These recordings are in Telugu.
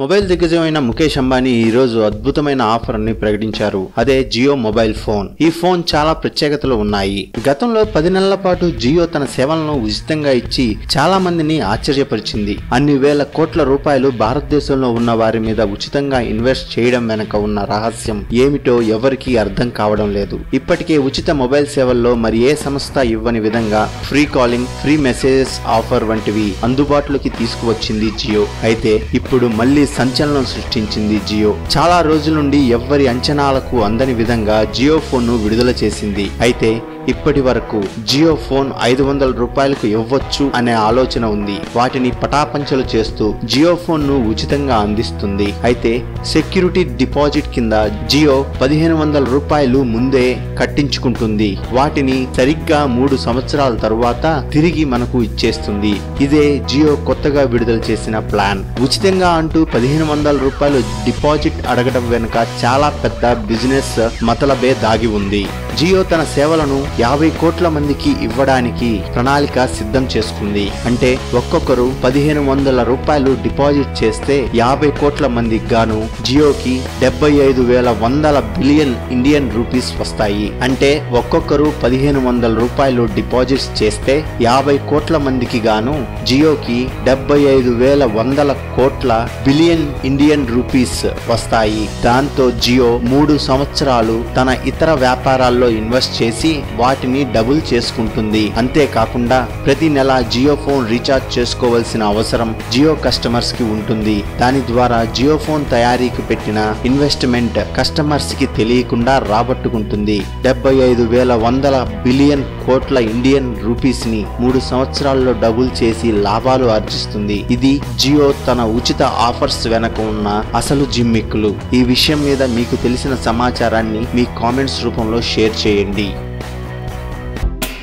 మొబైల్ దిగ్గజమైన ముఖేష్ అంబానీ ఈ రోజు అద్భుతమైన ఆఫర్ ని ప్రకటించారు. అదే జియో మొబైల్ ఫోన్. ఈ ఫోన్ చాలా ప్రత్యేకతలు ఉన్నాయి. గతంలో 10 నెలల పాటు జియో తన సేవలను ఉచితంగా ఇచ్చి చాలా మందిని ఆశ్చర్యపరిచింది. అన్ని వేల కోట్ల రూపాయలు భారతదేశంలో ఉన్న వారి మీద ఉచితంగా ఇన్వెస్ట్ చేయడం వెనక ఉన్న రహస్యం ఏమిటో ఎవరికీ అర్థం కావడం లేదు. ఇప్పటికే ఉచిత మొబైల్ సేవల్లో మరి ఏ సంస్థ ఇవ్వని విధంగా free calling, free messages offer వంటివి అందుబాటులోకి తీసుకువచ్చింది జియో. అయితే ఇప్పుడు మళ్ళీ సంచలనం సృష్టించింది జియో. చాలా రోజుల నుండి ఎవ్వరి అంచనాలకు అందని విధంగా జియో ఫోన్ ను విడుదల చేసింది. అయితే ఇప్పటి వరకు జియో ఫోన్ 500 రూపాయలకు ఇవ్వచ్చు అనే ఆలోచన ఉంది. వాటిని పటాపంచలు చేస్తూ జియో ఫోన్ ను ఉచితంగా అందిస్తుంది. అయితే సెక్యూరిటీ డిపాజిట్ కింద జియో 1500 రూపాయలు ముందే కట్టించుకుంటుంది. వాటిని సరిగ్గా 3 సంవత్సరాల తరువాత తిరిగి మనకు ఇచ్చేస్తుంది. ఇదే జియో కొత్తగా విడుదల చేసిన ప్లాన్. ఉచితంగా అంటూ 1500 రూపాయలు డిపాజిట్ అడగడం వెనుక చాలా పెద్ద బిజినెస్ మతలబే దాగి ఉంది. జియో తన సేవలను 50 కోట్ల మందికి ఇవ్వడానికి ప్రణాళిక సిద్ధం చేసుకుంది. అంటే ఒక్కొక్కరు 1500 రూపాయలు డిపాజిట్ చేస్తే 50 కోట్ల మందికి గాను జియోకి 75,100 బిలియన్ ఇండియన్ రూపీస్ వస్తాయి. అంటే ఒక్కొక్కరు 1500 రూపాయలు డిపాజిట్ చేస్తే 50 కోట్ల మందికి గాను జియోకి 75,100 కోట్ల బిలియన్ ఇండియన్ రూపీస్ వస్తాయి. దాంతో జియో 3 సంవత్సరాలు తన ఇతర వ్యాపారాల్లో ఇన్వెస్ట్ చేసి వాటిని డబుల్ చేసుకుంటుంది. అంతేకాకుండా ప్రతి నెల జియో ఫోన్ రీఛార్జ్ చేసుకోవాల్సిన అవసరం జియో కస్టమర్స్ కి ఉంటుంది. దాని ద్వారా జియో ఫోన్ తయారీకి పెట్టిన ఇన్వెస్ట్మెంట్ కస్టమర్స్ కి తెలియకుండా రాబట్టుకుంటుంది. 75,100 బిలియన్ కోట్ల ఇండియన్ రూపీస్ ని 3 సంవత్సరాల్లో డబుల్ చేసి లాభాలు ఆర్జిస్తుంది. ఇది జియో తన ఉచిత ఆఫర్స్ వెనక ఉన్న అసలు జిమ్మిక్కులు. ఈ విషయం మీద మీకు తెలిసిన సమాచారాన్ని మీ కామెంట్స్ రూపంలో షేర్ చేయండి.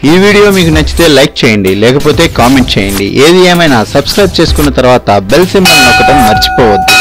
ఈ వీడియో మీకు నచ్చితే లైక్ చేయండి, లేకపోతే కామెంట్ చేయండి. ఏది ఏమైనా సబ్స్క్రైబ్ చేసుకున్న తర్వాత బెల్ సింబల్ నొక్కడం మర్చిపోవద్దు.